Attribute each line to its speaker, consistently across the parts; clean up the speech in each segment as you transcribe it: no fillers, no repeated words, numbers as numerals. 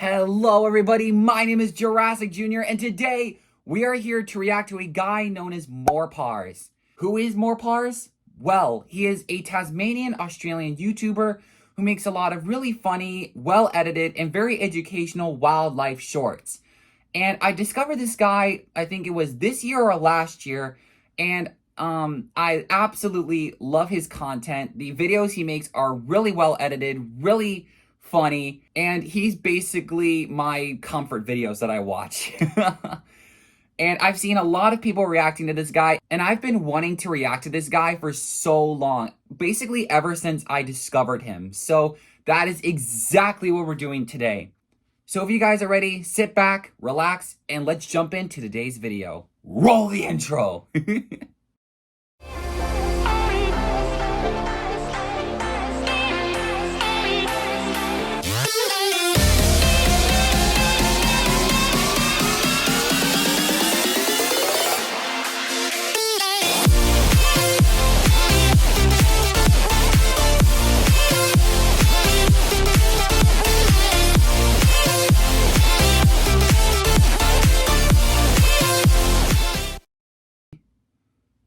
Speaker 1: Hello everybody, my name is Jurassic Jr. and today we are here to react to a guy known as MoreParz. Who is MoreParz? Well, he is a Tasmanian Australian YouTuber who makes a lot of really funny, well-edited, and very educational wildlife shorts. And I discovered this guy, I think it was this year or last year, and I absolutely love his content. The videos he makes are really well-edited, really funny, and he's basically my comfort videos that I watch. And I've seen a lot of people reacting to this guy, and I've been wanting to react to this guy for so long, basically ever since I discovered him. So that is exactly what we're doing today. So if you guys are ready, sit back, relax, and let's jump into today's video. Roll the intro!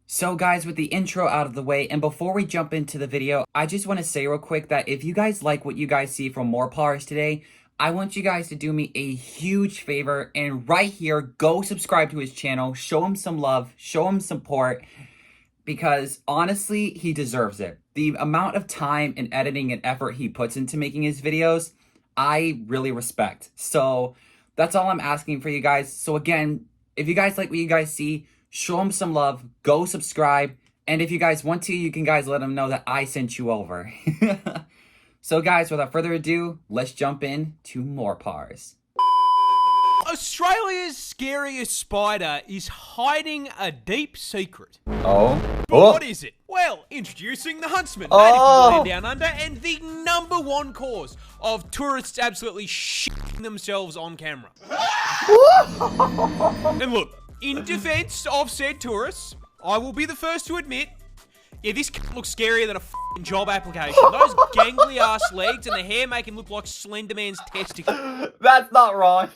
Speaker 1: So guys, with the intro out of the way, and before we jump into the video, I just want to say real quick that if you guys like what you guys see from MoreParz today, I want you guys to do me a huge favor, and right here, go subscribe to his channel, show him some love, show him support, because honestly, he deserves it. The amount of time and editing and effort he puts into making his videos, I really respect. So that's all I'm asking for you guys. So again, if you guys like what you guys see, show him some love, go subscribe, and if you guys want to, you can guys let him know that I sent you over. So guys, without further ado, let's jump in to MoreParz.
Speaker 2: Australia's scariest spider is hiding a deep secret.
Speaker 1: Oh?
Speaker 2: But what is it? Well, introducing the Huntsman, native to land down under, and the #1 cause of tourists absolutely shitting themselves on camera. And look, in defense of said tourists, I will be the first to admit, yeah, this looks scarier than a f***ing job application. Those gangly ass legs and the hair make him look like Slender Man's testicle.
Speaker 1: That's not wrong.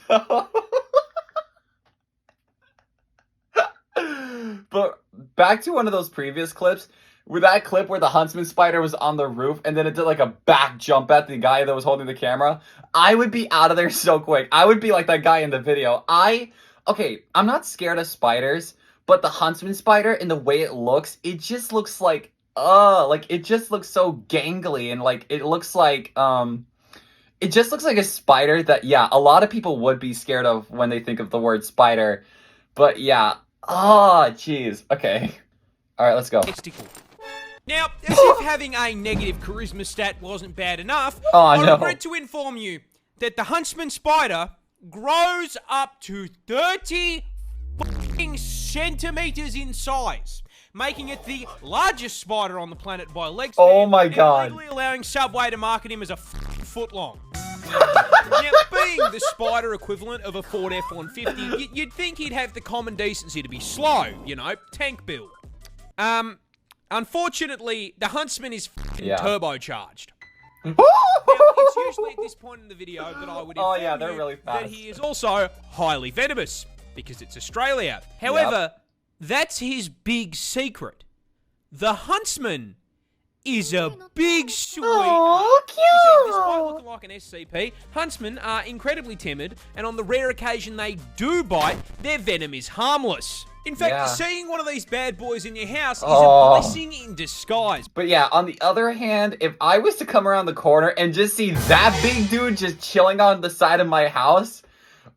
Speaker 1: But back to one of those previous clips, with that clip where the huntsman spider was on the roof and then it did like a back jump at the guy that was holding the camera, I would be out of there so quick. I would be like that guy in the video. Okay, I'm not scared of spiders, but the huntsman spider and the way it just looks like, it just looks so gangly, and like, it just looks like a spider that, yeah, a lot of people would be scared of when they think of the word spider. But yeah, jeez, okay. All right, let's go.
Speaker 2: Now, as if having a negative charisma stat wasn't bad enough, I regret to inform you that the huntsman spider grows up to 30 fucking centimeters in size, making it the largest spider on the planet by leg span.
Speaker 1: Oh my god.
Speaker 2: And legally allowing Subway to market him as a foot long. Now, being the spider equivalent of a Ford F-150, you'd think he'd have the common decency to be slow, you know, tank build. Unfortunately, the huntsman is turbocharged. Now, it's usually at this point in the video that I would inform
Speaker 1: they're really fast.
Speaker 2: that he is also highly venomous, because it's Australia. However, that's his big secret. The huntsman is a big sweet.
Speaker 1: Oh, cute!
Speaker 2: You see, despite looking like an SCP, huntsmen are incredibly timid, and on the rare occasion they do bite, their venom is harmless. In fact, seeing one of these bad boys in your house is a blessing in disguise.
Speaker 1: But yeah, on the other hand, if I was to come around the corner and just see that big dude just chilling on the side of my house,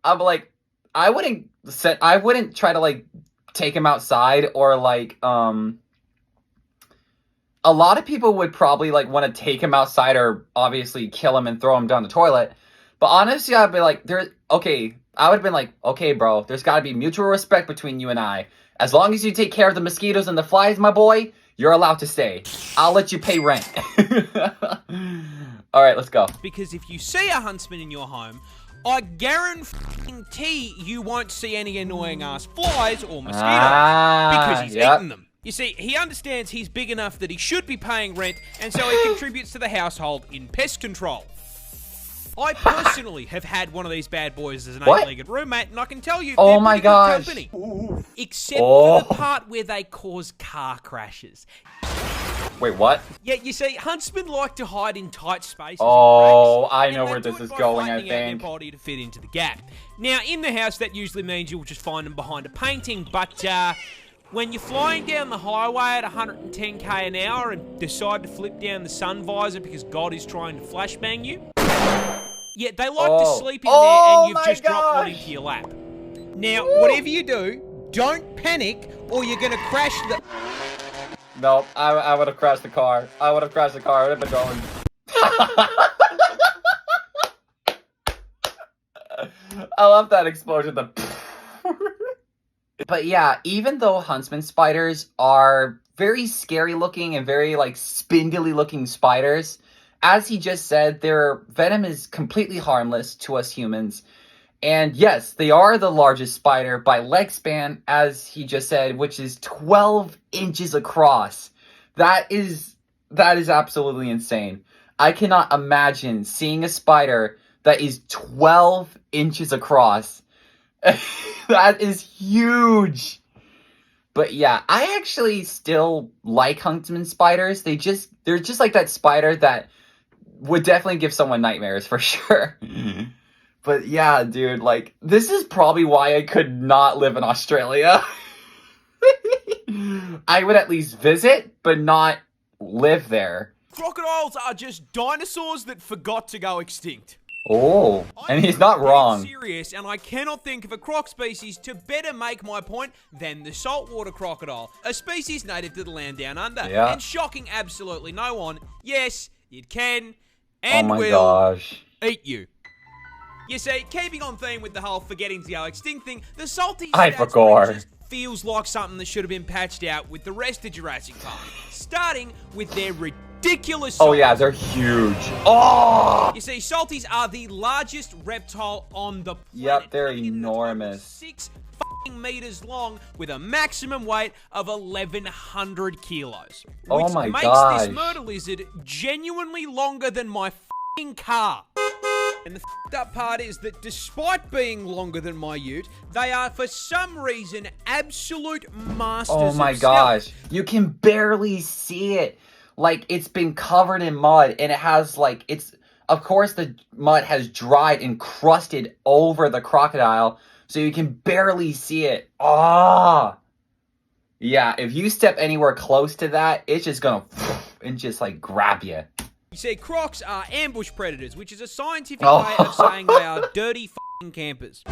Speaker 1: I'm like, I wouldn't try to like take him outside, or like, a lot of people would probably like want to take him outside or obviously kill him and throw him down the toilet. But honestly, I'd be like, I would have been like, okay, bro, there's got to be mutual respect between you and I. As long as you take care of the mosquitoes and the flies, my boy, you're allowed to stay. I'll let you pay rent. All right, let's go.
Speaker 2: Because if you see a huntsman in your home, I guarantee you won't see any annoying ass flies or mosquitoes because he's eaten them. You see, he understands he's big enough that he should be paying rent, and so he contributes to the household in pest control. I personally have had one of these bad boys as an
Speaker 1: What?
Speaker 2: 8-legged roommate, and I can tell you,
Speaker 1: Oh
Speaker 2: they're
Speaker 1: my
Speaker 2: pretty
Speaker 1: gosh.
Speaker 2: good company. Except for the part where they cause car crashes.
Speaker 1: Wait, what?
Speaker 2: Yeah, you see, huntsmen like to hide in tight spaces.
Speaker 1: Oh,
Speaker 2: and cracks,
Speaker 1: I know
Speaker 2: and
Speaker 1: where
Speaker 2: they
Speaker 1: this
Speaker 2: do it
Speaker 1: is
Speaker 2: by
Speaker 1: going, I
Speaker 2: flattening out their
Speaker 1: think.
Speaker 2: body to fit into the gap. Now, in the house, that usually means you'll just find them behind a painting, but when you're flying down the highway at 110k an hour and decide to flip down the sun visor because God is trying to flashbang you, yeah, they like to sleep in there and you've just dropped one into your lap. Now, whatever you do, don't panic or you're going to crash the...
Speaker 1: No, I would have crashed the car. I would have crashed the car. I would have been going. I love that explosion. But yeah, even though huntsman spiders are very scary looking and very like spindly looking spiders, as he just said, their venom is completely harmless to us humans. And yes, they are the largest spider by leg span, as he just said, which is 12 inches across. That is absolutely insane. I cannot imagine seeing a spider that is 12 inches across. That is huge. But yeah, I actually still like huntsman spiders. They're just like that spider that would definitely give someone nightmares for sure. But yeah, dude, like, this is probably why I could not live in Australia. I would at least visit, but not live there.
Speaker 2: Crocodiles are just dinosaurs that forgot to go extinct.
Speaker 1: Oh, and he's not wrong.
Speaker 2: I'm serious, and I cannot think of a croc species to better make my point than the saltwater crocodile, a species native to the land down under, and shocking absolutely no one. Yes, it can and will eat you. You see, keeping on theme with the whole forgetting to go extinct thing, the salty just feels like something that should have been patched out with the rest of Jurassic Park, starting with their ridiculous size.
Speaker 1: Oh yeah, they're huge. Oh!
Speaker 2: You see, salties are the largest reptile on the planet.
Speaker 1: Yep, they're enormous.
Speaker 2: 6 meters long with a maximum weight of 1,100 kilos.
Speaker 1: Oh my
Speaker 2: Which
Speaker 1: gosh.
Speaker 2: makes this murder lizard genuinely longer than my car. And the up part is that despite being longer than my ute, they are for some reason absolute masters of
Speaker 1: Oh my
Speaker 2: stealth.
Speaker 1: gosh. You can barely see it. Like, it's been covered in mud, and it has, like, of course the mud has dried and crusted over the crocodile, so you can barely see it. Ah! Yeah, if you step anywhere close to that, it's just gonna and just, like, grab you.
Speaker 2: You see, crocs are ambush predators, which is a scientific way of saying they are dirty f***ing campers.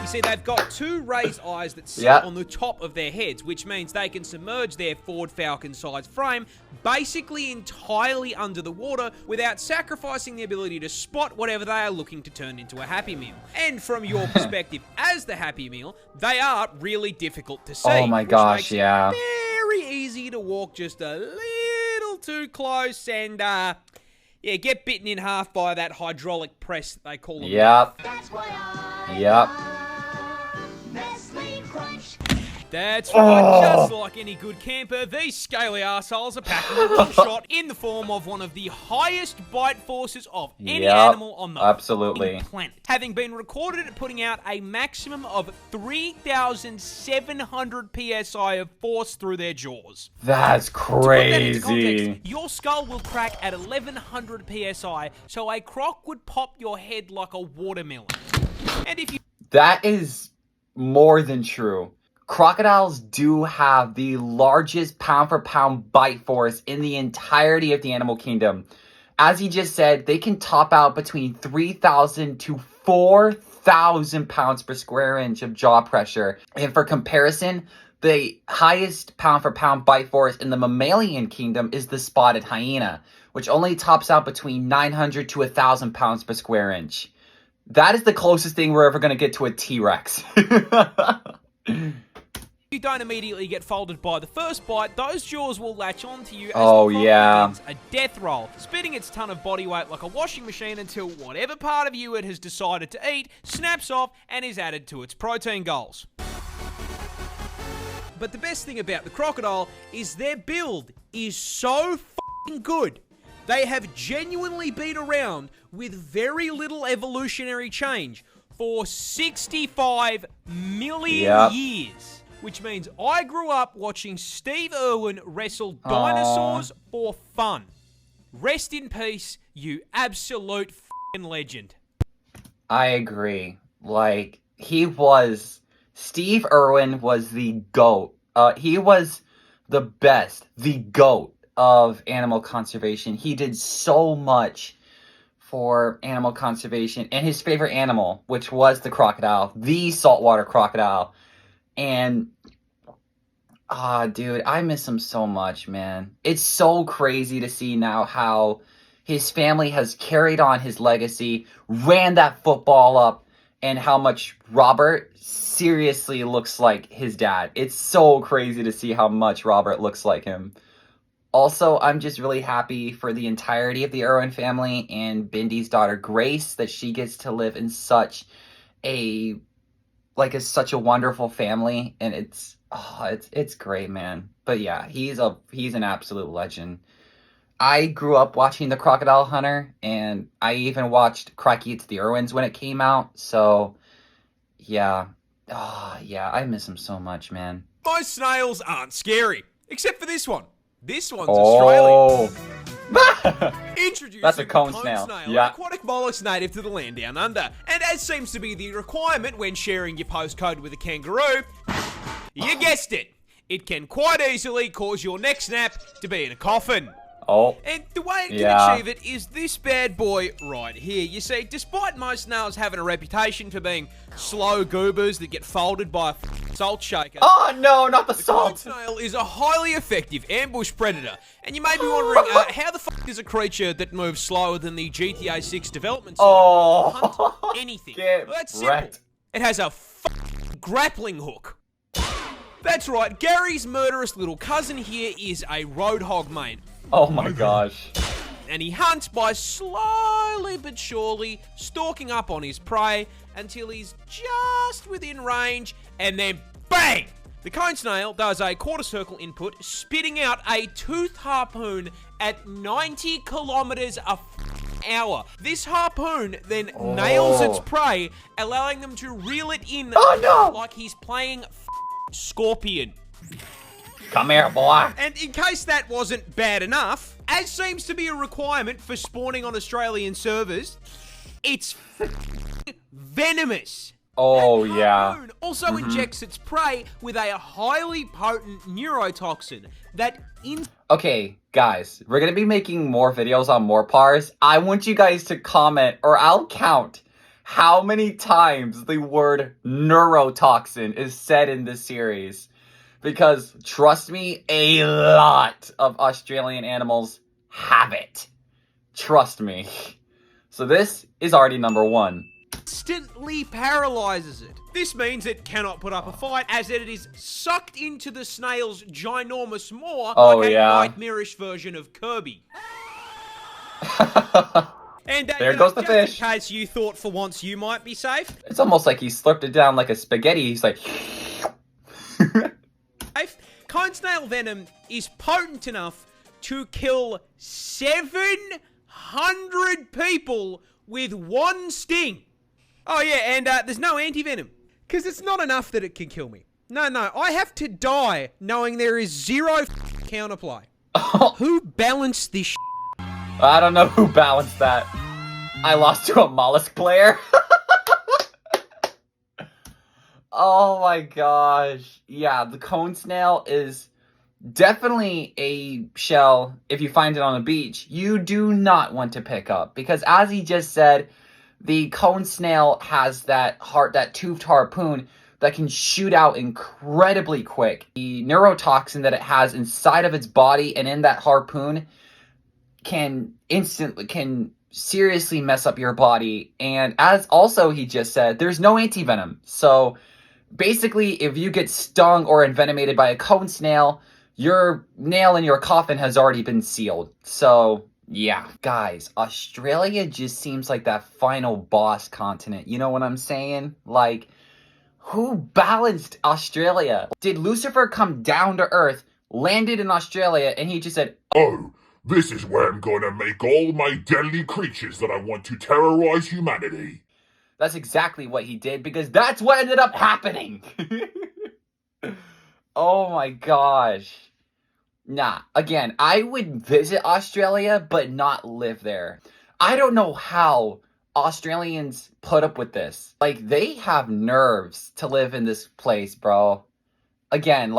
Speaker 2: You see, they've got 2 raised eyes that sit on the top of their heads, which means they can submerge their Ford Falcon-sized frame basically entirely under the water without sacrificing the ability to spot whatever they are looking to turn into a Happy Meal. And from your perspective as the Happy Meal, they are really difficult to see.
Speaker 1: Oh my gosh, yeah.
Speaker 2: Very easy to walk just a little too close and get bitten in half by that hydraulic press that they call them.
Speaker 1: Yep.
Speaker 2: That's right, just like any good camper, these scaly arseholes are packing a one shot in the form of one of the highest bite forces of any animal on the planet. Having been recorded at putting out a maximum of 3,700 psi of force through their jaws.
Speaker 1: That's crazy.
Speaker 2: To put that into context, your skull will crack at 1,100 psi, so a croc would pop your head like a watermelon. And if you...
Speaker 1: That is more than true. Crocodiles do have the largest pound-for-pound bite force in the entirety of the animal kingdom. As he just said, they can top out between 3,000 to 4,000 pounds per square inch of jaw pressure. And for comparison, the highest pound-for-pound bite force in the mammalian kingdom is the spotted hyena, which only tops out between 900 to 1,000 pounds per square inch. That is the closest thing we're ever going to get to a T-Rex.
Speaker 2: you don't immediately get folded by the first bite, those jaws will latch onto you as
Speaker 1: the
Speaker 2: croc begins a death roll, spitting its ton of body weight like a washing machine until whatever part of you it has decided to eat snaps off and is added to its protein goals. But the best thing about the crocodile is their build is so f***ing good They have genuinely been around with very little evolutionary change for 65 million years. Which means I grew up watching Steve Irwin wrestle dinosaurs for fun. Rest in peace, you absolute f***ing legend.
Speaker 1: I agree. Like, Steve Irwin was the GOAT. He was the best, the GOAT of animal conservation. He did so much for animal conservation, and his favorite animal, which was the crocodile, the saltwater crocodile. And, dude, I miss him so much, man. It's so crazy to see now how his family has carried on his legacy, ran that football up, and how much Robert seriously looks like his dad. It's so crazy to see how much Robert looks like him. Also, I'm just really happy for the entirety of the Irwin family and Bindy's daughter Grace, that she gets to live in such a wonderful family, and it's great, man. But yeah, he's an absolute legend. I grew up watching The Crocodile Hunter, and I even watched Crikey It's the Irwins when it came out. So yeah, I miss him so much, man.
Speaker 2: Most snails aren't scary, except for this one. This one's Australian. Introducing
Speaker 1: That's a cone snail.
Speaker 2: An aquatic mollusk native to the land down under. And as seems to be the requirement when sharing your postcode with a kangaroo, you guessed it. It can quite easily cause your neck snap to be in a coffin.
Speaker 1: Oh.
Speaker 2: And the way it can achieve it is this bad boy right here. You see, despite most snails having a reputation for being slow goobers that get folded by a salt shaker.
Speaker 1: Oh no, not the salt!
Speaker 2: The snail is a highly effective ambush predator. And you may be wondering, how the fuck does a creature that moves slower than the GTA 6 development hunt anything? Well, that's simple. It has a grappling hook. That's right, Gary's murderous little cousin here is a roadhog, mate.
Speaker 1: Oh my gosh.
Speaker 2: And he hunts by slowly but surely stalking up on his prey until he's just within range, and then bang! The cone snail does a quarter circle input, spitting out a toothed harpoon at 90 kilometers a hour. This harpoon then nails its prey, allowing them to reel it in like he's playing Scorpion.
Speaker 1: Come here, boy.
Speaker 2: And in case that wasn't bad enough, as seems to be a requirement for spawning on Australian servers, it's venomous.
Speaker 1: Oh,
Speaker 2: and
Speaker 1: yeah.
Speaker 2: Also injects its prey with a highly potent neurotoxin that
Speaker 1: Okay, guys, we're going to be making more videos on MoreParz. I want you guys to comment, or I'll count how many times the word neurotoxin is said in this series. Because, trust me, a lot of Australian animals have it. Trust me. So this is already number 1.
Speaker 2: Instantly paralyzes it. This means it cannot put up a fight, as it is sucked into the snail's ginormous maw like a nightmarish version of Kirby. And
Speaker 1: there goes the fish.
Speaker 2: In case you thought for once you might be safe.
Speaker 1: It's almost like he slurped it down like a spaghetti. He's like...
Speaker 2: Cone snail venom is potent enough to kill 700 people with one sting. Oh yeah, and there's no anti-venom. Because it's not enough that it can kill me. No, I have to die knowing there is zero counterplay. Who balanced this
Speaker 1: I don't know who balanced that. I lost to a mollusk player. Oh my gosh. Yeah, the cone snail is definitely a shell, if you find it on the beach, you do not want to pick up. Because as he just said, the cone snail has that toothed harpoon that can shoot out incredibly quick. The neurotoxin that it has inside of its body and in that harpoon can seriously mess up your body. And as also he just said, there's no anti-venom. So basically, if you get stung or envenomated by a cone snail, your nail in your coffin has already been sealed. So, yeah. Guys, Australia just seems like that final boss continent. You know what I'm saying? Like, who balanced Australia? Did Lucifer come down to Earth, landed in Australia, and he just said,
Speaker 3: "Oh, This is where I'm gonna make all my deadly creatures that I want to terrorize humanity.
Speaker 1: That's exactly what he did, because that's what ended up happening. Oh my gosh. Nah, again, I would visit Australia, but not live there. I don't know how Australians put up with this. Like, they have nerves to live in this place, bro. Again,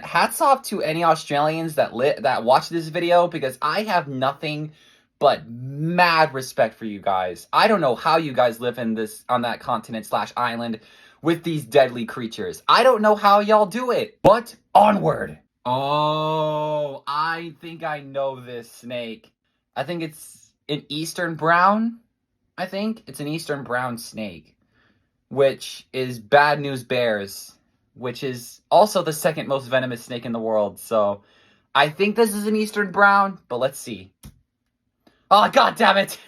Speaker 1: hats off to any Australians that watch this video, because I have nothing but mad respect for you guys. I don't know how you guys live on that continent / island with these deadly creatures. I don't know how y'all do it, but onward. Oh, I think I know this snake. I think it's an eastern brown. I think it's an eastern brown snake, which is bad news bears, which is also the second most venomous snake in the world. So I think this is an eastern brown, but let's see. Oh, god damn it!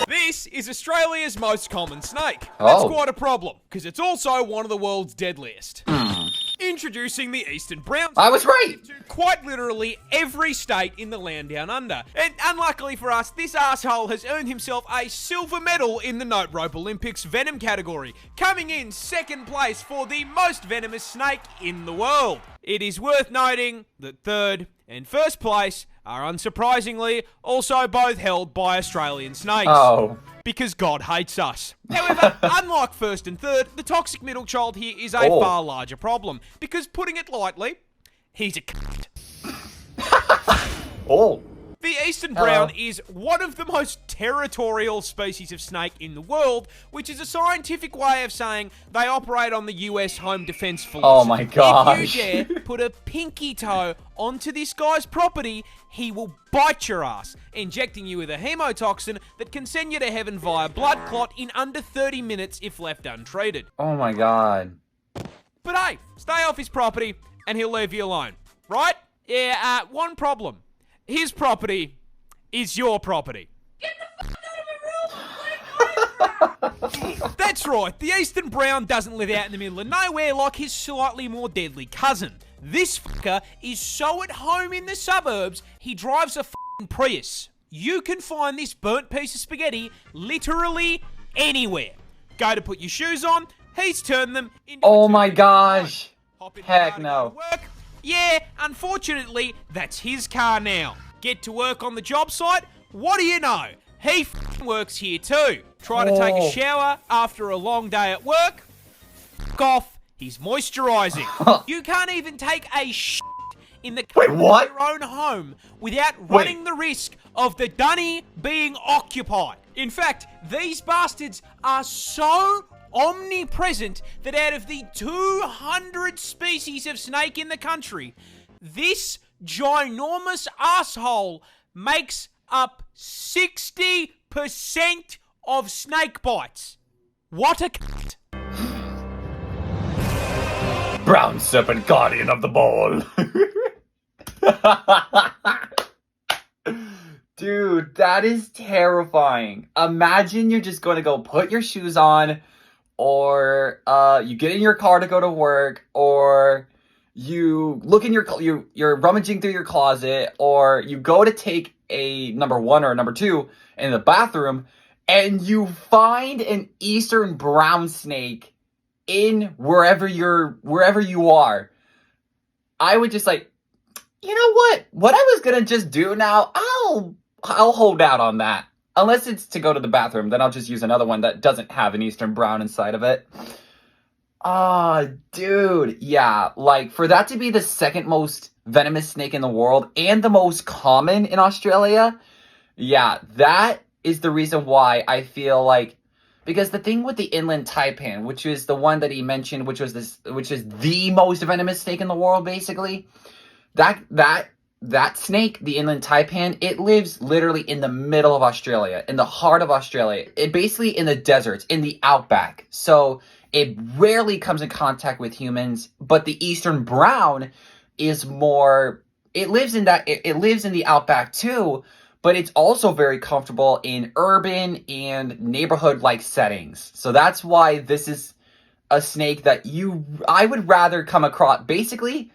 Speaker 2: This is Australia's most common snake. That's quite a problem, because it's also one of the world's deadliest. Introducing the eastern brown.
Speaker 1: I was right!
Speaker 2: Quite literally every state in the land down under. And unluckily for us, this asshole has earned himself a silver medal in the Note Rope Olympics venom category, coming in second place for the most venomous snake in the world. It is worth noting that third and first place are unsurprisingly also both held by Australian snakes.
Speaker 1: Oh.
Speaker 2: Because God hates us. However, unlike first and third, the toxic middle child here is a far larger problem. Because, putting it lightly, he's a cunt. The eastern brown is one of the most territorial species of snake in the world, which is a scientific way of saying they operate on the US home defense force.
Speaker 1: Oh my gosh.
Speaker 2: If you dare put a pinky toe onto this guy's property, he will bite your ass, injecting you with a hemotoxin that can send you to heaven via blood clot in under 30 minutes if left untreated.
Speaker 1: Oh my god.
Speaker 2: But hey, stay off his property and he'll leave you alone, right? Yeah, one problem. His property is your property. Get the fuck out of my room! That's right, the eastern brown doesn't live out in the middle of nowhere like his slightly more deadly cousin. This fucker is so at home in the suburbs, he drives a f***ing Prius. You can find this burnt piece of spaghetti literally anywhere. Go to put your shoes on, he's turned them into
Speaker 1: oh my gosh. Heck no.
Speaker 2: Yeah, unfortunately, that's his car now. Get to work on the job site? What do you know? He f***ing works here too. Try to take a shower after a long day at work? F*** off. He's moisturizing. You can't even take a shit in the comfort of your own home without running the risk of the dunny being occupied. In fact, these bastards are so omnipresent that out of the 200 species of snake in the country, this ginormous asshole makes up 60% of snake bites. What a cunt.
Speaker 1: Brown serpent guardian of the ball. Dude, that is terrifying. Imagine you're just going to go put your shoes on, or you get in your car to go to work, or you look in you're rummaging through your closet, or you go to take a number 1 or a number 2 in the bathroom, and you find an eastern brown snake in wherever you are. I would just like, you know what I was gonna just do now, I'll hold out on that. Unless it's to go to the bathroom, then I'll just use another one that doesn't have an eastern brown inside of it. Dude, yeah, like, for that to be the second most venomous snake in the world and the most common in Australia, yeah, that is the reason why I feel like, because the thing with the inland taipan, which is the one that he mentioned, which is the most venomous snake in the world, basically, that snake, the inland taipan, it lives literally in the middle of Australia, in the heart of Australia. It basically in the deserts, in the outback. So it rarely comes in contact with humans, but the eastern brown is more, it lives in the outback too, but it's also very comfortable in urban and neighborhood-like settings. So that's why this is a snake that I would rather come across. Basically,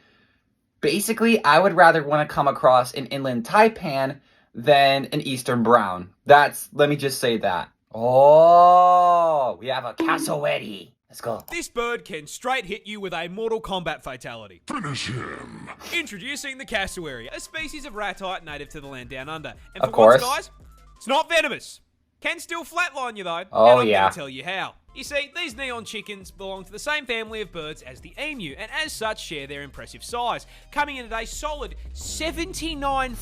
Speaker 1: Basically, I would rather want to come across an inland taipan than an eastern brown. Let me just say that. Oh, we have a cassowary. Let's go.
Speaker 2: This bird can straight hit you with a Mortal Kombat fatality.
Speaker 3: Finish him.
Speaker 2: Introducing the cassowary, a species of ratite native to the land down under. And
Speaker 1: Of
Speaker 2: for
Speaker 1: course.
Speaker 2: once, guys, it's not venomous. Can still flatline you though.
Speaker 1: Oh,
Speaker 2: and I'm
Speaker 1: yeah.
Speaker 2: gonna tell you how. You see, these neon chickens belong to the same family of birds as the emu, and as such share their impressive size, coming in at a solid 79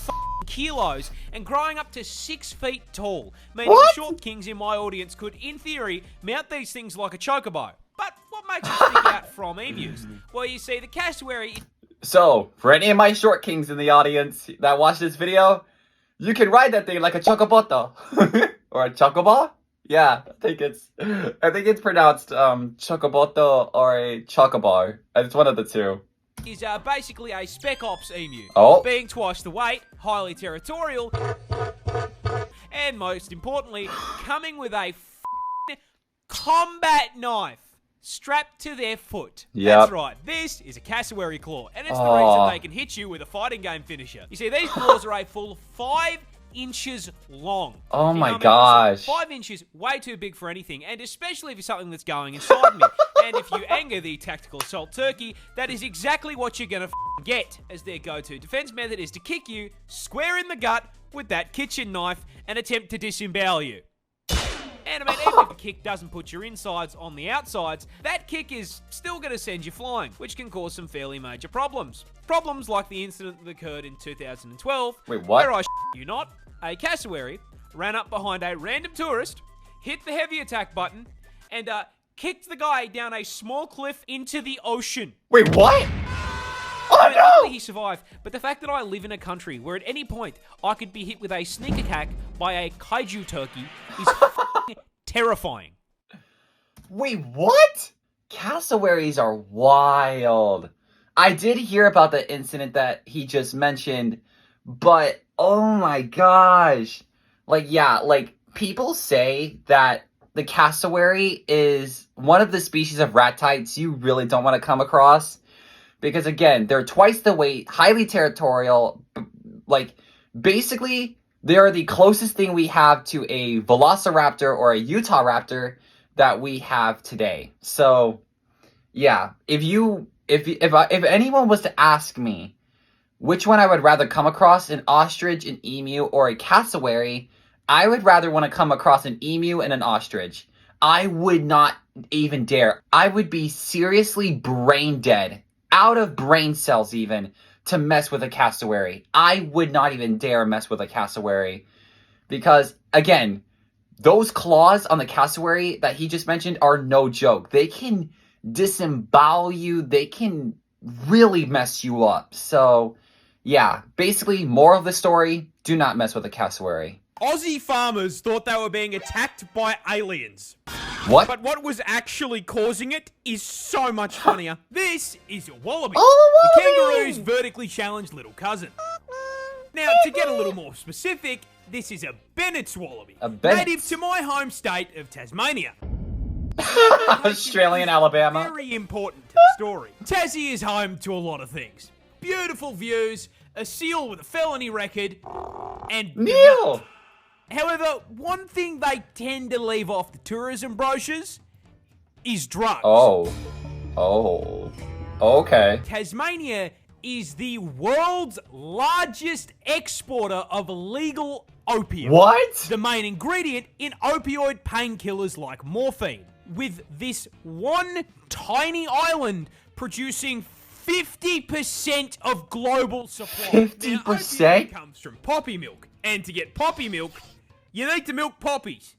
Speaker 2: kilos and growing up to 6 feet tall, meaning
Speaker 1: What?
Speaker 2: the short kings in my audience could, in theory, mount these things like a chocobo. But what makes them stick out from emus? Well, you see, the cassowary...
Speaker 1: So, for any of my short kings in the audience that watch this video, you can ride that thing like a chocoboto. Or a chocobo? Yeah, I think it's pronounced chocoboto or a chocobo. It's one of the two.
Speaker 2: Is basically a spec ops emu.
Speaker 1: Oh.
Speaker 2: Being twice the weight, highly territorial, and most importantly, coming with a combat knife strapped to their foot.
Speaker 1: Yep.
Speaker 2: That's right, this is a cassowary claw, and it's the reason they can hit you with a fighting game finisher. You see, these claws are a full 5 inches long.
Speaker 1: Oh
Speaker 2: You know
Speaker 1: my
Speaker 2: what I mean?
Speaker 1: gosh.
Speaker 2: So 5 inches, way too big for anything, and especially if it's something that's going inside me. And if you anger the tactical assault turkey, that is exactly what you're gonna get, as their go-to defense method is to kick you square in the gut with that kitchen knife and attempt to disembowel you. And I mean, even if the kick doesn't put your insides on the outsides, that kick is still going to send you flying, which can cause some fairly major problems. Problems like the incident that occurred in 2012,
Speaker 1: Wait, what?
Speaker 2: where I you not, a cassowary ran up behind a random tourist, hit the heavy attack button, and kicked the guy down a small cliff into the ocean.
Speaker 1: Wait, what?
Speaker 2: I mean,
Speaker 1: Oh
Speaker 2: luckily
Speaker 1: no!
Speaker 2: he survived, but the fact that I live in a country where at any point I could be hit with a sneak attack by a kaiju turkey is terrifying.
Speaker 1: Wait, what? Cassowaries are wild. I did hear about the incident that he just mentioned, but oh my gosh. People say that the cassowary is one of the species of ratites you really don't want to come across. Because again, they're twice the weight, highly territorial. Basically, they are the closest thing we have to a velociraptor or a Utah raptor that we have today. So, yeah, if anyone was to ask me which one I would rather come across, an ostrich, an emu, or a cassowary, I would rather want to come across an emu and an ostrich. I would not even dare. I would be seriously brain dead, out of brain cells even, to mess with a cassowary. I would not even dare mess with a cassowary. Because, again, those claws on the cassowary that he just mentioned are no joke. They can disembowel you. They can really mess you up. So, yeah, basically, moral of the story, do not mess with a cassowary.
Speaker 2: Aussie farmers thought they were being attacked by aliens.
Speaker 1: What?
Speaker 2: But what was actually causing it is so much funnier. This is a wallaby.
Speaker 1: Oh,
Speaker 2: The
Speaker 1: wallaby!
Speaker 2: kangaroo's vertically challenged little cousin. Now, to get a little more specific, this is a Bennett's wallaby.
Speaker 1: A Bennett's?
Speaker 2: Native to my home state of Tasmania.
Speaker 1: Australian, Alabama.
Speaker 2: Very important to the story. Tassie is home to a lot of things. Beautiful views, a seal with a felony record, and...
Speaker 1: Neil!
Speaker 2: However, one thing they tend to leave off the tourism brochures is drugs.
Speaker 1: Oh, okay.
Speaker 2: Tasmania is the world's largest exporter of illegal opium.
Speaker 1: What?
Speaker 2: The main ingredient in opioid painkillers like morphine, with this one tiny island producing 50% of global supply.
Speaker 1: 50%?
Speaker 2: Now, opium comes from poppy milk, and to get poppy milk, you need to milk poppies.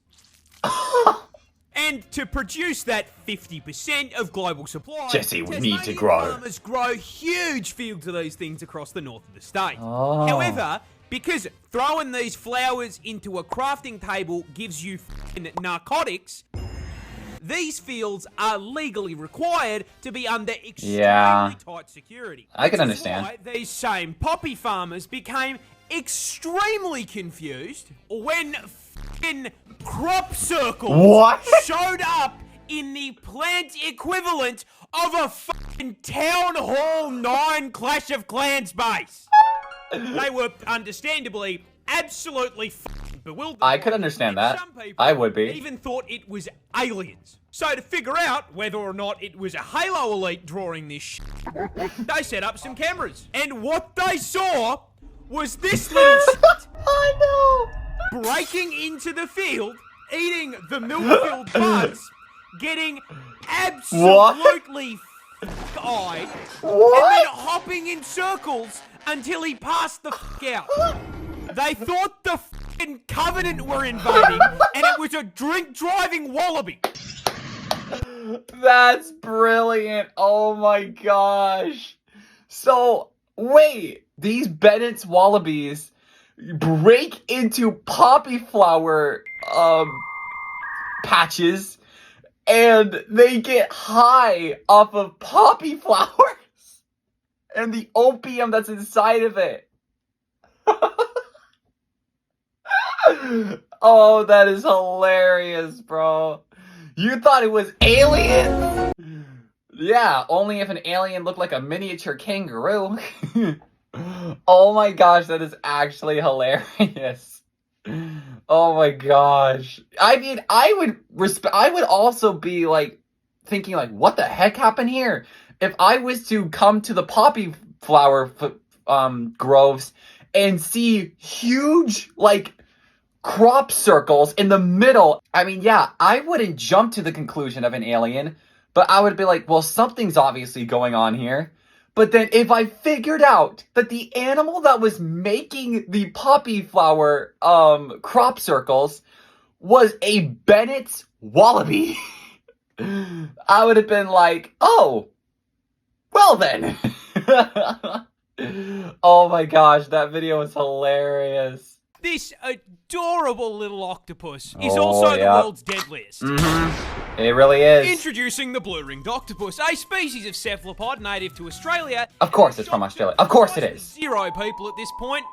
Speaker 2: And to produce that 50% of global supply,
Speaker 1: Jesse, we need to
Speaker 2: Tasmanian
Speaker 1: grow.
Speaker 2: farmers grow huge fields of these things across the north of the state.
Speaker 1: Oh.
Speaker 2: However, because throwing these flowers into a crafting table gives you narcotics, these fields are legally required to be under extremely tight security.
Speaker 1: I can
Speaker 2: Which is
Speaker 1: understand.
Speaker 2: why these same poppy farmers became extremely confused when f***ing crop circles
Speaker 1: What?
Speaker 2: showed up in the plant equivalent of a f***ing Town Hall 9 Clash of Clans base. They were, understandably, absolutely f***ing bewildered.
Speaker 1: I could understand that.
Speaker 2: Some people
Speaker 1: I would be.
Speaker 2: even thought it was aliens. So to figure out whether or not it was a Halo Elite drawing this shit, they set up some cameras. And what they saw was this little shit
Speaker 1: I know.
Speaker 2: breaking into the field, eating the milk-filled buds, getting absolutely f***eyed, and then hopping in circles until he passed the f*** out. They thought the f***ing Covenant were invading, and it was a drink-driving wallaby.
Speaker 1: That's brilliant. Oh my gosh. So, wait. These Bennett's wallabies break into poppy flower patches, and they get high off of poppy flowers and the opium that's inside of it. Oh, that is hilarious, bro. You thought it was aliens? Yeah, only if an alien looked like a miniature kangaroo. Oh my gosh, that is actually hilarious. Oh my gosh. I mean, I would also be like thinking like, what the heck happened here? If I was to come to the poppy flower groves and see huge like crop circles in the middle, I mean, yeah, I wouldn't jump to the conclusion of an alien, but I would be like, well, something's obviously going on here. But then if I figured out that the animal that was making the poppy flower crop circles was a Bennett's wallaby, I would have been like, oh, well then. Oh my gosh, that video was hilarious.
Speaker 2: This adorable little octopus is also the world's deadliest.
Speaker 1: Mm-hmm. It really is.
Speaker 2: Introducing the blue-ringed octopus, a species of cephalopod native to Australia.
Speaker 1: Of course it's from Australia. Of course it is.
Speaker 2: 0 people at this point.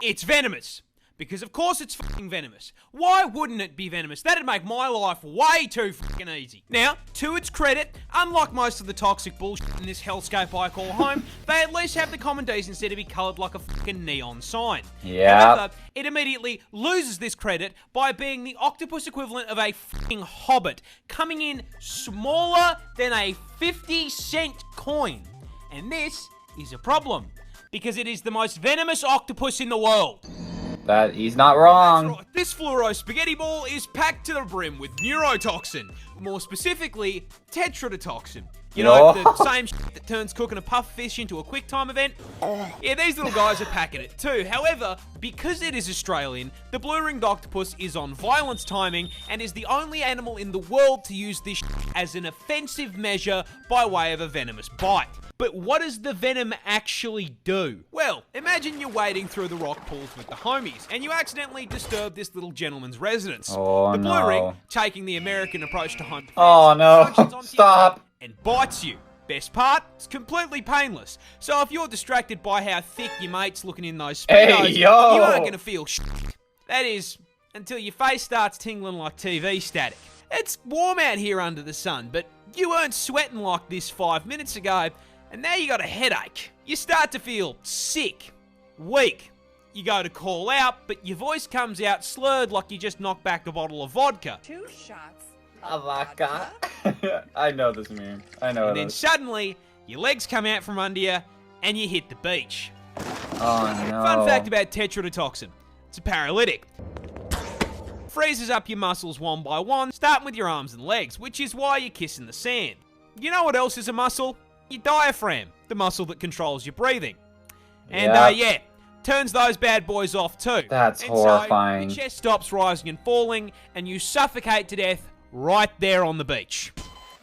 Speaker 2: It's venomous. Because of course it's fucking venomous. Why wouldn't it be venomous? That'd make my life way too fucking easy. Now, to its credit, unlike most of the toxic bullshit in this hellscape I call home, they at least have the common decency to be coloured like a fucking neon sign.
Speaker 1: Yeah.
Speaker 2: However, it immediately loses this credit by being the octopus equivalent of a fucking hobbit, coming in smaller than a 50-cent coin. And this is a problem, because it is the most venomous octopus in the world.
Speaker 1: That he's not wrong.
Speaker 2: That's right. This fluoro spaghetti ball is packed to the brim with neurotoxin. More specifically, tetrodotoxin. You know, the same shit that turns cooking a puff fish into a quick time event? Yeah, these little guys are packing it too. However, because it is Australian, the blue-ringed octopus is on violence timing and is the only animal in the world to use this shit as an offensive measure by way of a venomous bite. But what does the venom actually do? Well, imagine you're wading through the rock pools with the homies, and you accidentally disturb this little gentleman's residence.
Speaker 1: Oh,
Speaker 2: the blue
Speaker 1: no.
Speaker 2: ring, taking the American approach to home defense,
Speaker 1: Oh, no.
Speaker 2: searches onto
Speaker 1: Stop.
Speaker 2: your and bites you. Best part, it's completely painless. So if you're distracted by how thick your mate's looking in those speedos,
Speaker 1: Hey, yo.
Speaker 2: you aren't going to feel shit. That is, until your face starts tingling like TV static. It's warm out here under the sun, but you weren't sweating like this 5 minutes ago, and now you got a headache. You start to feel sick, weak. You go to call out, but your voice comes out slurred like you just knocked back a bottle of vodka.
Speaker 4: 2 shots.
Speaker 1: Vodka. I know this meme. I know
Speaker 2: And then
Speaker 1: this.
Speaker 2: suddenly, your legs come out from under you, and you hit the beach.
Speaker 1: Oh no.
Speaker 2: Fun fact about tetrodotoxin. It's a paralytic. Freezes up your muscles one by one, starting with your arms and legs, which is why you're kissing the sand. You know what else is a muscle? Your diaphragm, the muscle that controls your breathing. And yeah, turns those bad boys off too.
Speaker 1: That's
Speaker 2: and
Speaker 1: horrifying.
Speaker 2: So your chest stops rising and falling, and you suffocate to death right there on the beach.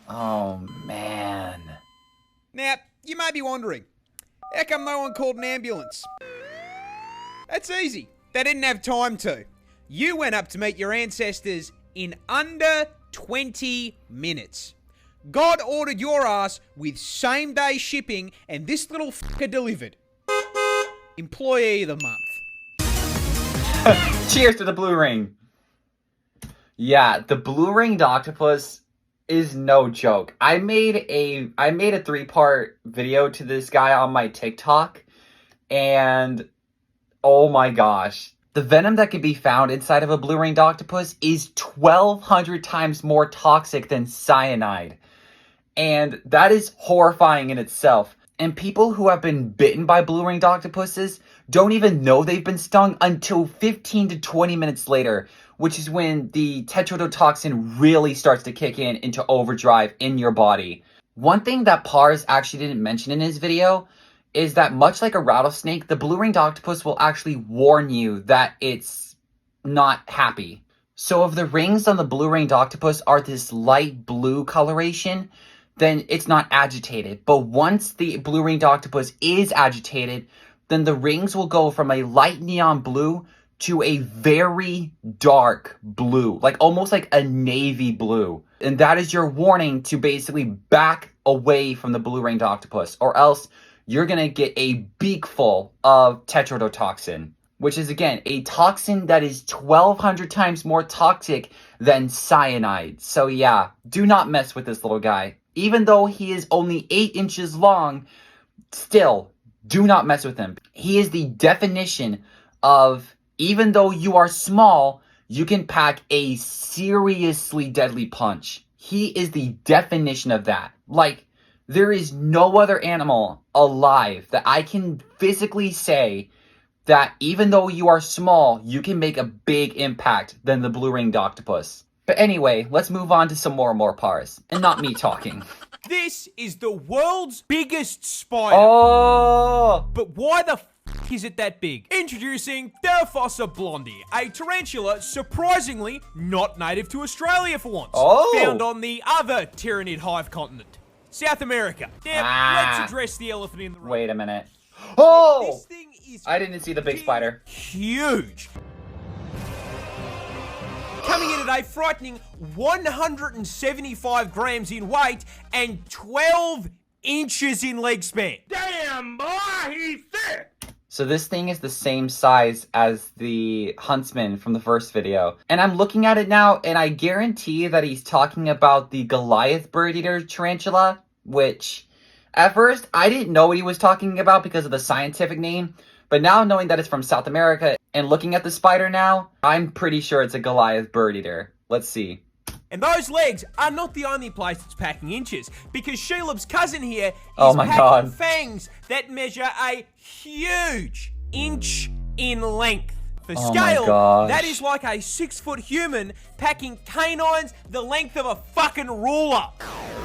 Speaker 1: Oh man.
Speaker 2: Now, you may be wondering, how come no one called an ambulance? That's easy. They didn't have time to. You went up to meet your ancestors in under 20 minutes. God ordered your ass with same-day shipping, and this little fucker delivered. Employee of the month.
Speaker 1: Cheers to the blue ring. Yeah, the blue ringed octopus is no joke. I made a 3-part video to this guy on my TikTok, and oh my gosh. The venom that can be found inside of a blue-ringed octopus is 1,200 times more toxic than cyanide. And that is horrifying in itself. And people who have been bitten by blue-ringed octopuses don't even know they've been stung until 15 to 20 minutes later, which is when the tetrodotoxin really starts to kick in into overdrive in your body. One thing that Parz actually didn't mention in his video is that much like a rattlesnake, the blue-ringed octopus will actually warn you that it's not happy. So if the rings on the blue-ringed octopus are this light blue coloration, then it's not agitated. But once the blue-ringed octopus is agitated, then the rings will go from a light neon blue to a very dark blue, like almost like a navy blue. And that is your warning to basically back away from the blue-ringed octopus, or else you're gonna get a beakful of tetrodotoxin, which is, again, a toxin that is 1,200 times more toxic than cyanide. So yeah, do not mess with this little guy. Even though he is only 8 inches long, still, do not mess with him. He is the definition of, even though you are small, you can pack a seriously deadly punch. He is the definition of that. Like, there is no other animal alive that I can physically say that even though you are small, you can make a big impact than the blue-ringed octopus. But anyway, let's move on to some MoreParz, and not me talking.
Speaker 2: This is the world's biggest spider.
Speaker 1: Oh!
Speaker 2: But why the f*** is it that big? Introducing Theraphosa blondie, a tarantula surprisingly not native to Australia for once.
Speaker 1: Oh!
Speaker 2: Found on the other tyrannid hive continent, South America. Now, let's address the elephant in the room.
Speaker 1: Wait a minute. Oh!
Speaker 2: This thing is
Speaker 1: I didn't see the big spider.
Speaker 2: huge. Coming in at a frightening 175 grams in weight and 12 inches in leg span.
Speaker 3: Damn, boy, he's thick!
Speaker 1: So this thing is the same size as the huntsman from the first video. And I'm looking at it now, and I guarantee that he's talking about the Goliath Birdeater tarantula, which at first I didn't know what he was talking about because of the scientific name. But now knowing that it's from South America and looking at the spider now, I'm pretty sure it's a Goliath Birdeater. Let's see.
Speaker 2: And those legs are not the only place it's packing inches, because Shelob's cousin here is
Speaker 1: God.
Speaker 2: packing fangs that measure a huge inch in length. For scale, that is like a 6-foot human packing canines the length of a fucking ruler.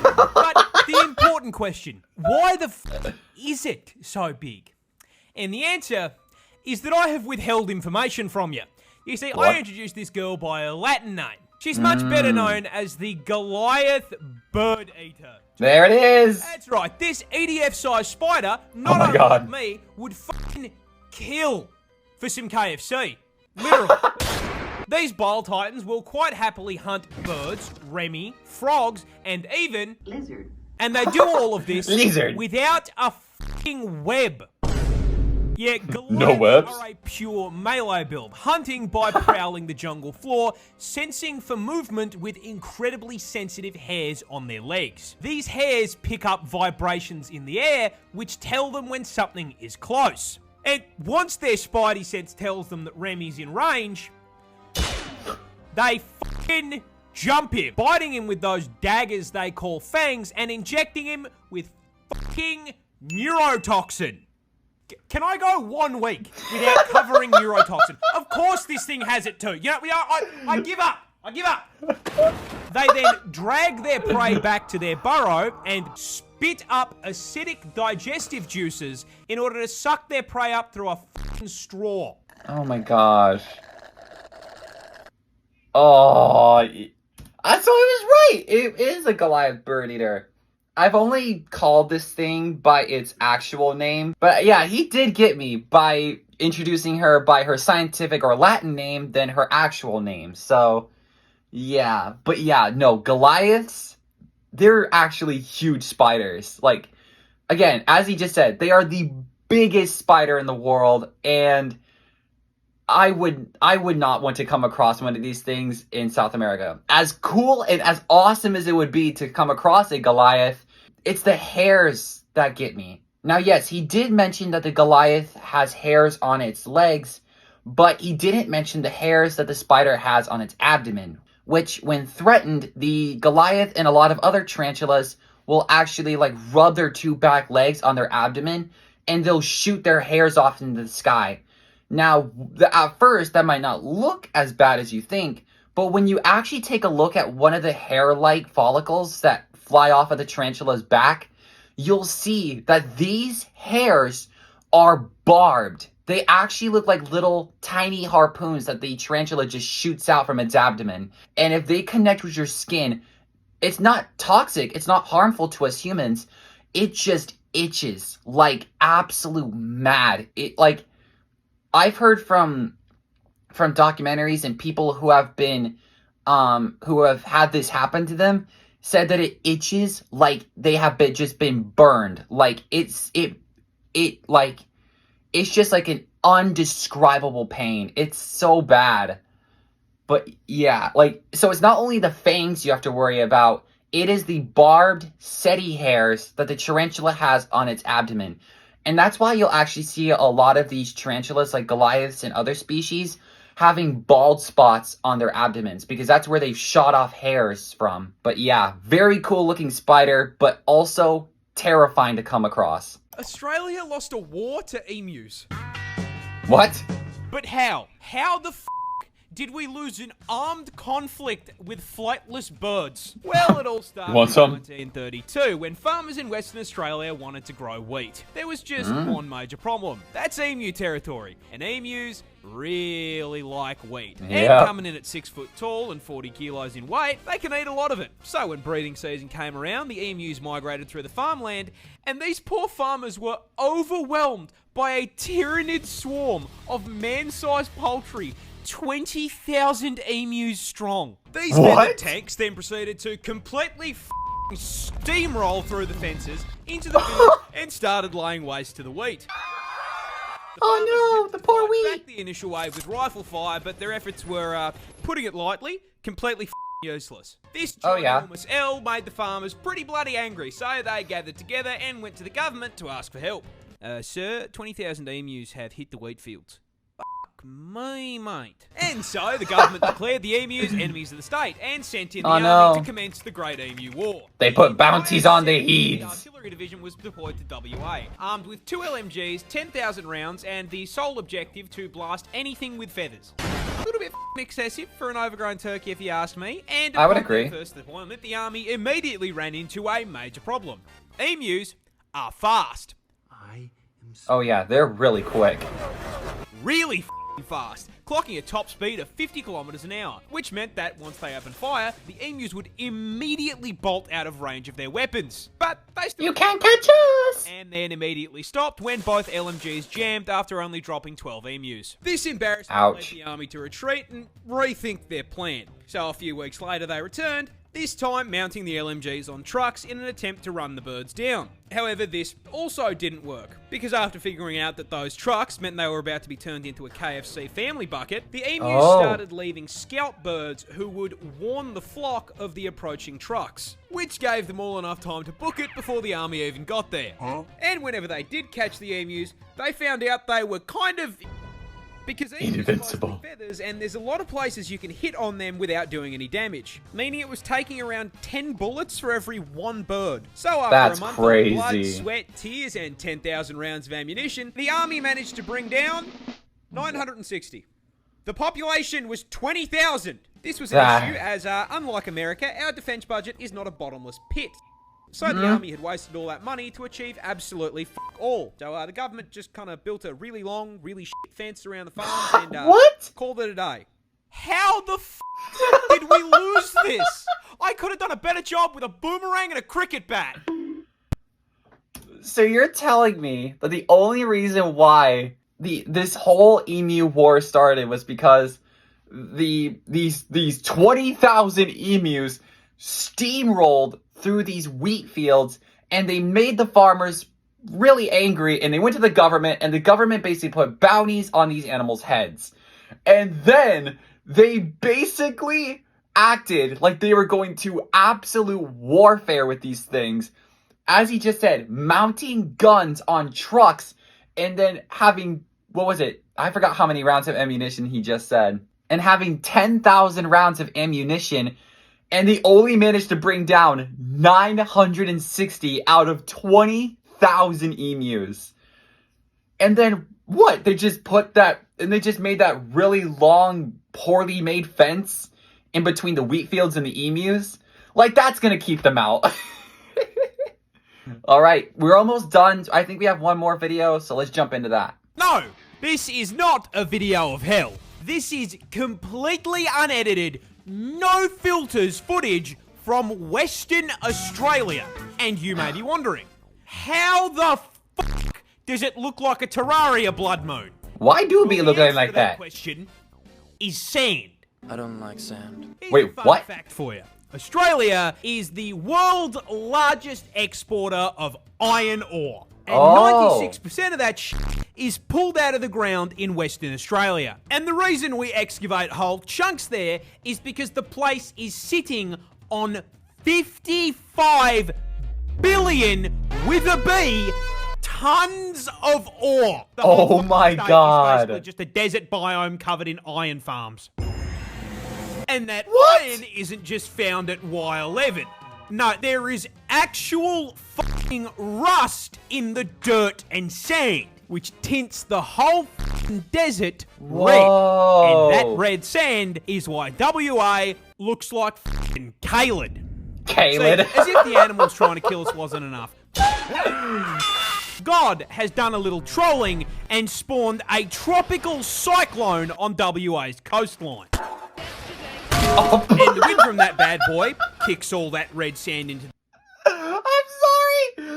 Speaker 2: But the important question, why the f is it so big? And the answer is that I have withheld information from you. You see, I introduced this girl by a Latin name. She's much better known as the Goliath Birdeater.
Speaker 1: There it is!
Speaker 2: That's right, this EDF-sized spider, not unlike me, would fucking kill for some KFC. Literally. These bile titans will quite happily hunt birds, Remy, frogs, and even... lizard. And they do all of this without a fucking web. Yeah, Goliaths are a pure melee build, hunting by prowling the jungle floor, sensing for movement with incredibly sensitive hairs on their legs. These hairs pick up vibrations in the air, which tell them when something is close. And once their spidey sense tells them that Remy's in range, they fucking jump him, biting him with those daggers they call fangs, and injecting him with fucking neurotoxin. Can I go 1 week without covering neurotoxin? Of course this thing has it too. You know, I give up. I give up. They then drag their prey back to their burrow and spit up acidic digestive juices in order to suck their prey up through a fucking straw.
Speaker 1: Oh my gosh. Oh, so I was right. It is a Goliath Birdeater. I've only called this thing by its actual name. But yeah, he did get me by introducing her by her scientific or Latin name than her actual name. So, yeah. But yeah, no, Goliaths, they're actually huge spiders. Like, again, as he just said, they are the biggest spider in the world. And I would not want to come across one of these things in South America. As cool and as awesome as it would be to come across a Goliath, it's the hairs that get me. Now, yes, he did mention that the Goliath has hairs on its legs, but he didn't mention the hairs that the spider has on its abdomen, which, when threatened, the Goliath and a lot of other tarantulas will actually, like, rub their two back legs on their abdomen, and they'll shoot their hairs off into the sky. Now, at first, that might not look as bad as you think, but when you actually take a look at one of the hair-like follicles that fly off of the tarantula's back, you'll see that these hairs are barbed. They actually look like little tiny harpoons that the tarantula just shoots out from its abdomen. And if they connect with your skin, it's not toxic, it's not harmful to us humans. It just itches like absolute mad. I've heard from documentaries and people who have been who have had this happen to them, said that it itches like they have been burned. Like it's just like an undescribable pain. It's so bad. But yeah, so it's not only the fangs you have to worry about, it is the barbed setae hairs that the tarantula has on its abdomen. And that's why you'll actually see a lot of these tarantulas, like Goliaths and other species, having bald spots on their abdomens, because that's where they've shot off hairs from. But yeah, very cool looking spider, but also terrifying to come across.
Speaker 2: Australia lost a war to emus.
Speaker 1: What?
Speaker 2: But how? How the did we lose an armed conflict with flightless birds? Well, it all started in 1932 when farmers in Western Australia wanted to grow wheat. There was just one major problem. That's emu territory, and emus really like wheat.
Speaker 1: Yep.
Speaker 2: And coming in at 6 foot tall and 40 kilos in weight, they can eat a lot of it. So when breeding season came around, the emus migrated through the farmland, and these poor farmers were overwhelmed by a tyrannid swarm of man-sized poultry, 20,000 emus strong. These feathered tanks then proceeded to completely steamroll through the fences into the field and started laying waste to the wheat.
Speaker 1: Oh no, the poor wheat!
Speaker 2: Back the initial wave with rifle fire, but their efforts were, putting it lightly, completely useless. This enormous L made the farmers pretty bloody angry, so they gathered together and went to the government to ask for help. Sir, 20,000 emus have hit the wheat fields. Me, mate. And so the government declared the emus enemies of the state and sent in the army to commence the Great Emu War.
Speaker 1: They put bounties on the heads.
Speaker 2: The artillery division was deployed to WA, armed with 2 LMGs, 10,000 rounds, and the sole objective to blast anything with feathers. A little bit excessive for an overgrown turkey, if you ask me. And
Speaker 1: I would agree.
Speaker 2: Upon their first deployment, the army immediately ran into a major problem. Emus are fast.
Speaker 1: Oh yeah, they're really quick.
Speaker 2: Really fast, clocking a top speed of 50 kilometers an hour, which meant that once they opened fire, the emus would immediately bolt out of range of their weapons. But they still—
Speaker 1: You can't catch us!
Speaker 2: And then immediately stopped when both LMGs jammed after only dropping 12 emus. This embarrassment led the army to retreat and rethink their plan. So a few weeks later they returned, this time mounting the LMGs on trucks in an attempt to run the birds down. However, this also didn't work, because after figuring out that those trucks meant they were about to be turned into a KFC family bucket, the emus started leaving scout birds who would warn the flock of the approaching trucks, which gave them all enough time to book it before the army even got there. And whenever they did catch the emus, they found out they were kind of— because invincible feathers, and there's a lot of places you can hit on them without doing any damage, meaning it was taking around 10 bullets for every 1 bird. So after a month of blood, sweat, tears, and 10,000 rounds of ammunition, the army managed to bring down 960. The population was 20,000. This was an issue as, unlike America, our defense budget is not a bottomless pit. So the army had wasted all that money to achieve absolutely fuck all. So the government just kind of built a really long, really shit fence around the farms and called it a day. How the did we lose this? I could have done a better job with a boomerang and a cricket bat.
Speaker 1: So you're telling me that the only reason why this whole emu war started was because these 20,000 emus steamrolled through these wheat fields, and they made the farmers really angry, and they went to the government, and the government basically put bounties on these animals' heads. And then they basically acted like they were going to absolute warfare with these things. As he just said, mounting guns on trucks and then having, what was it? I forgot how many rounds of ammunition he just said. And having 10,000 rounds of ammunition, and they only managed to bring down 960 out of 20,000 emus. And then what? They just put that, and they just made that really long, poorly made fence in between the wheat fields and the emus. Like, that's gonna keep them out. All right, we're almost done. I think we have one more video, so let's jump into that.
Speaker 2: No, this is not a video of hell. This is completely unedited, no filters footage from Western Australia. And you may be wondering, how the fuck does it look like a Terraria blood moon?
Speaker 1: Why do it be looking like that?
Speaker 2: The question is sand.
Speaker 4: I don't like sand.
Speaker 1: Wait, what?
Speaker 2: Fact for you. Australia is the world's largest exporter of iron ore. And 96% of that shit is pulled out of the ground in Western Australia. And the reason we excavate whole chunks there is because the place is sitting on 55 billion, with a B, tons of ore.
Speaker 1: Oh my God.
Speaker 2: Is basically just a desert biome covered in iron farms. And that iron isn't just found at Y11. No, there is actual fucking rust in the dirt and sand, which tints the whole fucking desert red. And that red sand is why WA looks like fucking Caled.
Speaker 1: Caled?
Speaker 2: See, as if the animals trying to kill us wasn't enough. God has done a little trolling and spawned a tropical cyclone on WA's coastline.
Speaker 1: Oh.
Speaker 2: And the wind from that bad boy kicks all that red sand into...
Speaker 1: I'm sorry!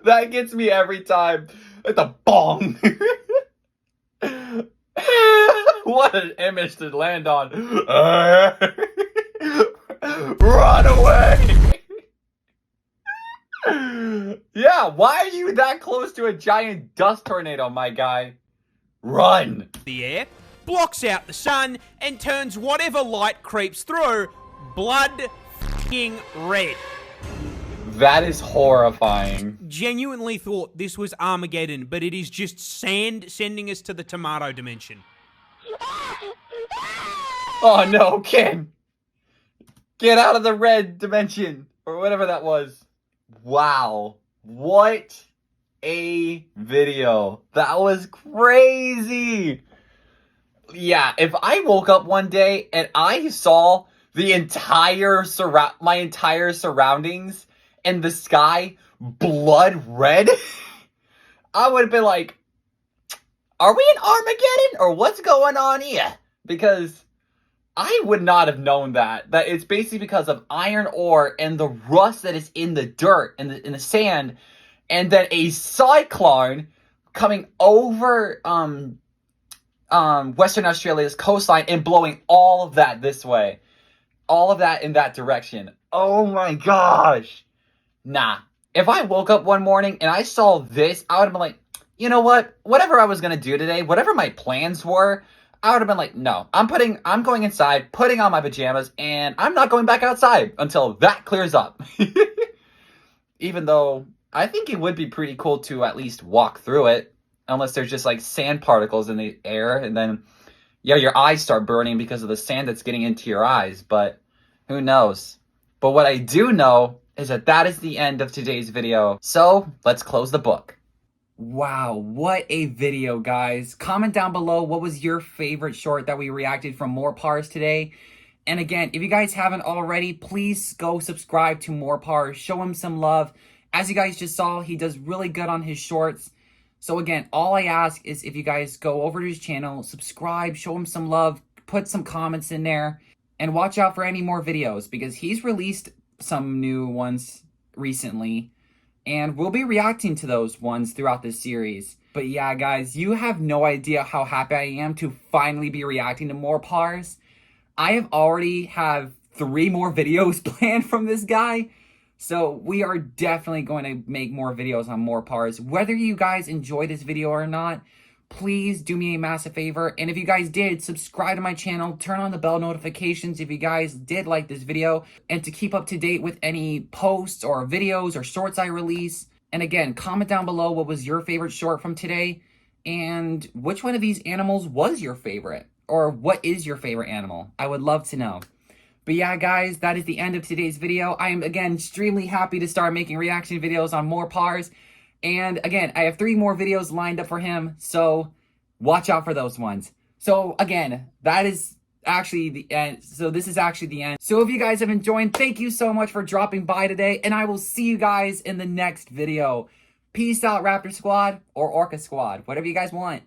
Speaker 1: That gets me every time. Like the bong. What an image to land on. Run away! Yeah, why are you that close to a giant dust tornado, my guy? Run!
Speaker 2: The air blocks out the sun and turns whatever light creeps through blood f***ing red.
Speaker 1: That is horrifying.
Speaker 2: Genuinely thought this was Armageddon, but it is just sand sending us to the tomato dimension.
Speaker 1: Oh no, Ken! Get out of the red dimension! Or whatever that was. Wow. What a video. That was crazy. Yeah, if I woke up one day and I saw the entire my entire surroundings and the sky blood red, I would have been like, are we in Armageddon or what's going on here? Because I would not have known that it's basically because of iron ore and the rust that is in the dirt and in the sand. And then a cyclone coming over Western Australia's coastline and blowing all of that this way. All of that in that direction. Oh my gosh. Nah. If I woke up one morning and I saw this, I would have been like, you know what? Whatever I was going to do today, whatever my plans were, I would have been like, no. I'm going inside, putting on my pajamas, and I'm not going back outside until that clears up. Even though I think it would be pretty cool to at least walk through it, unless there's just like sand particles in the air, and then, yeah, your eyes start burning because of the sand that's getting into your eyes, but who knows? But what I do know is that is the end of today's video, so let's close the book. Wow, what a video, guys. Comment down below what was your favorite short that we reacted from MoreParz today. And again, if you guys haven't already, please go subscribe to MoreParz. Show him some love. As you guys just saw, he does really good on his shorts. So again, all I ask is if you guys go over to his channel, subscribe, show him some love, put some comments in there, and watch out for any more videos because he's released some new ones recently. And we'll be reacting to those ones throughout this series. But yeah, guys, you have no idea how happy I am to finally be reacting to MoreParz. I have already have 3 more videos planned from this guy. So we are definitely going to make more videos on MoreParz. Whether you guys enjoy this video or not, please do me a massive favor. And if you guys did, subscribe to my channel, turn on the bell notifications if you guys did like this video, and to keep up to date with any posts or videos or shorts I release. And again, comment down below what was your favorite short from today, and which one of these animals was your favorite, or what is your favorite animal? I would love to know. But yeah, guys, that is the end of today's video. I am, again, extremely happy to start making reaction videos on MoreParz. And again, I have 3 more videos lined up for him, so watch out for those ones. So again, that is actually the end. So this is actually the end. So if you guys have enjoyed, thank you so much for dropping by today, and I will see you guys in the next video. Peace out, Raptor Squad, or Orca Squad, whatever you guys want.